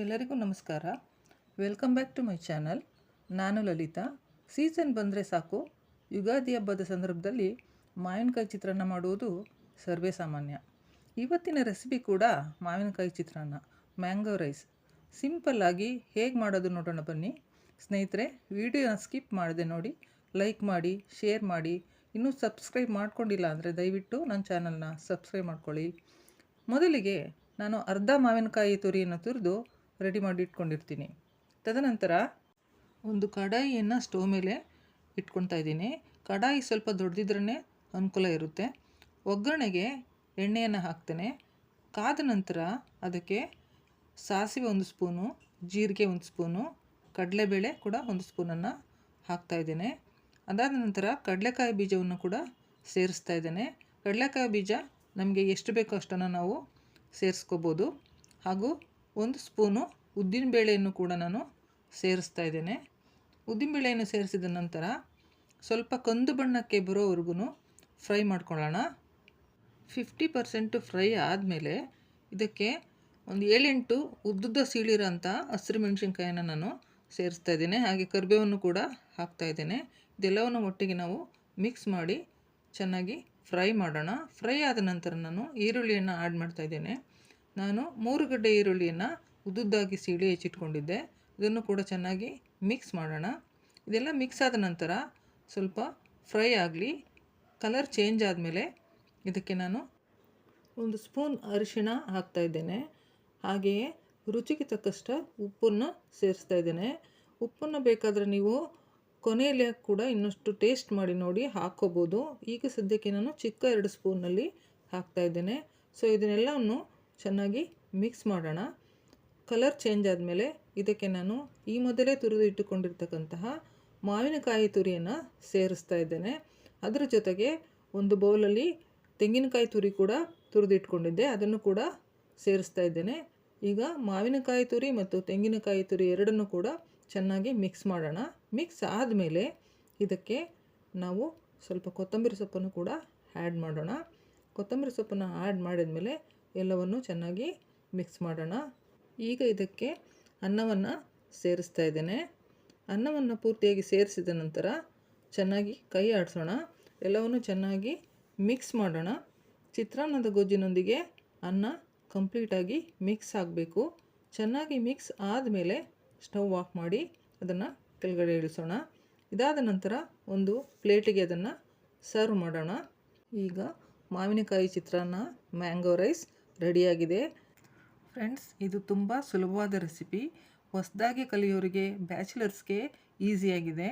ಎಲ್ಲರಿಗೂ ನಮಸ್ಕಾರ. Welcome back to my channel. ನಾನು ಲಲಿತಾ. ಸೀಸನ್ ಬಂದರೆ ಸಾಕು, ಯುಗಾದಿ ಹಬ್ಬದ ಸಂದರ್ಭದಲ್ಲಿ ಮಾವಿನಕಾಯಿ ಚಿತ್ರಾನ್ನ ಮಾಡುವುದು ಸರ್ವೇ ಸಾಮಾನ್ಯ. ಇವತ್ತಿನ ರೆಸಿಪಿ ಕೂಡ ಮಾವಿನಕಾಯಿ ಚಿತ್ರಾನ್ನ, ಮ್ಯಾಂಗೋ ರೈಸ್. ಸಿಂಪಲ್ಲಾಗಿ ಹೇಗೆ ಮಾಡೋದು ನೋಡೋಣ ಬನ್ನಿ. ಸ್ನೇಹಿತರೆ, ವಿಡಿಯೋನ ಸ್ಕಿಪ್ ಮಾಡದೆ ನೋಡಿ, ಲೈಕ್ ಮಾಡಿ, ಶೇರ್ ಮಾಡಿ. ಇನ್ನೂ ಸಬ್ಸ್ಕ್ರೈಬ್ ಮಾಡ್ಕೊಂಡಿಲ್ಲ ಅಂದರೆ ದಯವಿಟ್ಟು ನನ್ನ ಚಾನಲ್ನ ಸಬ್ಸ್ಕ್ರೈಬ್ ಮಾಡ್ಕೊಳ್ಳಿ. ಮೊದಲಿಗೆ ನಾನು ಅರ್ಧ ಮಾವಿನಕಾಯಿ ತುರಿಯನ್ನು ತುರಿದು ರೆಡಿ ಮಾಡಿ ಇಟ್ಕೊಂಡಿರ್ತೀನಿ. ತದನಂತರ ಒಂದು ಕಡಾಯಿಯನ್ನು ಸ್ಟವ್ ಮೇಲೆ ಇಟ್ಕೊಳ್ತಾ ಇದ್ದೀನಿ. ಕಡಾಯಿ ಸ್ವಲ್ಪ ದೊಡ್ಡದಿದ್ರೇ ಅನುಕೂಲ ಇರುತ್ತೆ. ಒಗ್ಗರಣೆಗೆ ಎಣ್ಣೆಯನ್ನು ಹಾಕ್ತೇನೆ. ಕಾದ ನಂತರ ಅದಕ್ಕೆ ಸಾಸಿವೆ 1 ಸ್ಪೂನು, ಜೀರಿಗೆ 1 ಸ್ಪೂನು, ಕಡಲೆಬೇಳೆ ಕೂಡ 1 ಸ್ಪೂನನ್ನು ಹಾಕ್ತಾಯಿದ್ದೇನೆ. ಅದಾದ ನಂತರ ಕಡಲೆಕಾಯಿ ಬೀಜವನ್ನು ಕೂಡ ಸೇರಿಸ್ತಾ ಇದ್ದೇನೆ. ಕಡಲೆಕಾಯಿ ಬೀಜ ನಮಗೆ ಎಷ್ಟು ಬೇಕೋ ಅಷ್ಟನ್ನು ನಾವು ಸೇರಿಸ್ಕೋಬೋದು. ಹಾಗೂ 1 ಸ್ಪೂನು ಉದ್ದಿನಬೇಳೆಯನ್ನು ಕೂಡ ನಾನು ಸೇರಿಸ್ತಾ ಇದ್ದೇನೆ. ಉದ್ದಿನಬೇಳೆಯನ್ನು ಸೇರಿಸಿದ ನಂತರ ಸ್ವಲ್ಪ ಕಂದು ಬಣ್ಣಕ್ಕೆ ಬರೋವರೆಗೂ ಫ್ರೈ ಮಾಡ್ಕೊಳ್ಳೋಣ. 50% ಫ್ರೈ ಆದಮೇಲೆ ಇದಕ್ಕೆ ಒಂದು 7-8 ಉದ್ದುದ್ದ ಸೀಳಿರೋಂಥ ಹಸಿರು ಮೆಣಸಿನ್ಕಾಯನ್ನು ನಾನು ಸೇರಿಸ್ತಾ ಇದ್ದೇನೆ. ಹಾಗೆ ಕರಿಬೇವನ್ನು ಕೂಡ ಹಾಕ್ತಾ ಇದ್ದೇನೆ. ಇದೆಲ್ಲವನ್ನು ಒಟ್ಟಿಗೆ ನಾವು ಮಿಕ್ಸ್ ಮಾಡಿ ಚೆನ್ನಾಗಿ ಫ್ರೈ ಮಾಡೋಣ. ಫ್ರೈ ಆದ ನಂತರ ನಾನು ಈರುಳ್ಳಿಯನ್ನು ಆ್ಯಡ್ ಮಾಡ್ತಾ ಇದ್ದೇನೆ. ನಾನು 3 ಗಡ್ಡೆ ಈರುಳ್ಳಿಯನ್ನು ಉದ್ದುದ್ದಾಗಿ ಸೀಳಿ ಹೆಚ್ಚಿಟ್ಕೊಂಡಿದ್ದೆ. ಇದನ್ನು ಕೂಡ ಚೆನ್ನಾಗಿ ಮಿಕ್ಸ್ ಮಾಡೋಣ. ಇದೆಲ್ಲ ಮಿಕ್ಸ್ ಆದ ನಂತರ ಸ್ವಲ್ಪ ಫ್ರೈ ಆಗಲಿ. ಕಲರ್ ಚೇಂಜ್ ಆದಮೇಲೆ ಇದಕ್ಕೆ ನಾನು 1 ಸ್ಪೂನ್ ಅರಿಶಿಣ ಹಾಕ್ತಾಯಿದ್ದೇನೆ. ಹಾಗೆಯೇ ರುಚಿಗೆ ತಕ್ಕಷ್ಟು ಉಪ್ಪನ್ನು ಸೇರಿಸ್ತಾ ಇದ್ದೇನೆ. ಉಪ್ಪನ್ನು ಬೇಕಾದರೆ ನೀವು ಕೊನೆಯಲ್ಲಿ ಕೂಡ ಇನ್ನಷ್ಟು ಟೇಸ್ಟ್ ಮಾಡಿ ನೋಡಿ ಹಾಕ್ಕೋಬೋದು. ಈಗ ಸದ್ಯಕ್ಕೆ ನಾನು ಚಿಕ್ಕ 2 ಸ್ಪೂನಲ್ಲಿ ಹಾಕ್ತಾಯಿದ್ದೇನೆ. ಸೊ ಇದನ್ನೆಲ್ಲವನ್ನು ಚೆನ್ನಾಗಿ ಮಿಕ್ಸ್ ಮಾಡೋಣ. ಕಲರ್ ಚೇಂಜ್ ಆದಮೇಲೆ ಇದಕ್ಕೆ ನಾನು ಈ ಮೊದಲೇ ತುರಿದು ಇಟ್ಟುಕೊಂಡಿರ್ತಕ್ಕಂತಹ ಮಾವಿನಕಾಯಿ ತುರಿಯನ್ನು ಸೇರಿಸ್ತಾ ಇದ್ದೇನೆ. ಅದರ ಜೊತೆಗೆ ಒಂದು ಬೌಲಲ್ಲಿ ತೆಂಗಿನಕಾಯಿ ತುರಿ ಕೂಡ ತುರಿದು ಇಟ್ಕೊಂಡಿದ್ದೆ, ಅದನ್ನು ಕೂಡ ಸೇರಿಸ್ತಾ ಇದ್ದೇನೆ. ಈಗ ಮಾವಿನಕಾಯಿ ತುರಿ ಮತ್ತು ತೆಂಗಿನಕಾಯಿ ತುರಿ ಎರಡನ್ನೂ ಕೂಡ ಚೆನ್ನಾಗಿ ಮಿಕ್ಸ್ ಮಾಡೋಣ. ಮಿಕ್ಸ್ ಆದಮೇಲೆ ಇದಕ್ಕೆ ನಾವು ಸ್ವಲ್ಪ ಕೊತ್ತಂಬರಿ ಸೊಪ್ಪನ್ನು ಕೂಡ ಆ್ಯಡ್ ಮಾಡೋಣ. ಕೊತ್ತಂಬರಿ ಸೊಪ್ಪನ್ನು ಆ್ಯಡ್ ಮಾಡಿದ್ಮೇಲೆ ಎಲ್ಲವನ್ನು ಚೆನ್ನಾಗಿ ಮಿಕ್ಸ್ ಮಾಡೋಣ. ಈಗ ಇದಕ್ಕೆ ಅನ್ನವನ್ನು ಸೇರಿಸ್ತಾ ಇದ್ದೇನೆ. ಅನ್ನವನ್ನು ಪೂರ್ತಿಯಾಗಿ ಸೇರಿಸಿದ ನಂತರ ಚೆನ್ನಾಗಿ ಕೈ ಆಡಿಸೋಣ. ಎಲ್ಲವನ್ನು ಚೆನ್ನಾಗಿ ಮಿಕ್ಸ್ ಮಾಡೋಣ. ಚಿತ್ರಾನ್ನದ ಗೊಜ್ಜಿನೊಂದಿಗೆ ಅನ್ನ ಕಂಪ್ಲೀಟಾಗಿ ಮಿಕ್ಸ್ ಆಗಬೇಕು. ಚೆನ್ನಾಗಿ ಮಿಕ್ಸ್ ಆದಮೇಲೆ ಸ್ಟವ್ ಆಫ್ ಮಾಡಿ ಅದನ್ನು ಕೆಳಗಡೆ ಇಳಿಸೋಣ. ಇದಾದ ನಂತರ ಒಂದು ಪ್ಲೇಟಿಗೆ ಅದನ್ನು ಸರ್ವ್ ಮಾಡೋಣ. ಈಗ ಮಾವಿನಕಾಯಿ ಚಿತ್ರಾನ್ನ, ಮ್ಯಾಂಗೋ ರೈಸ್ ರೆಡಿಯಾಗಿದೆ. ಫ್ರೆಂಡ್ಸ್, ಇದು ತುಂಬ ಸುಲಭವಾದ ರೆಸಿಪಿ. ಹೊಸದಾಗಿ ಕಲಿಯೋರಿಗೆ, ಬ್ಯಾಚುಲರ್ಸ್ಗೆ ಈಸಿಯಾಗಿದೆ.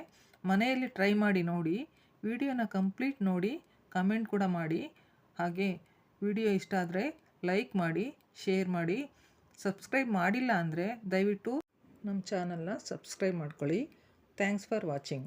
ಮನೆಯಲ್ಲಿ ಟ್ರೈ ಮಾಡಿ ನೋಡಿ. ವಿಡಿಯೋನ ಕಂಪ್ಲೀಟ್ ನೋಡಿ, ಕಮೆಂಟ್ ಕೂಡ ಮಾಡಿ. ಹಾಗೆ ವಿಡಿಯೋ ಇಷ್ಟ ಆದರೆ ಲೈಕ್ ಮಾಡಿ, ಶೇರ್ ಮಾಡಿ. ಸಬ್ಸ್ಕ್ರೈಬ್ ಮಾಡಿಲ್ಲ ಅಂದರೆ ದಯವಿಟ್ಟು ನಮ್ಮ ಚಾನಲ್ನ ಸಬ್ಸ್ಕ್ರೈಬ್ ಮಾಡ್ಕೊಳ್ಳಿ. Thanks for watching.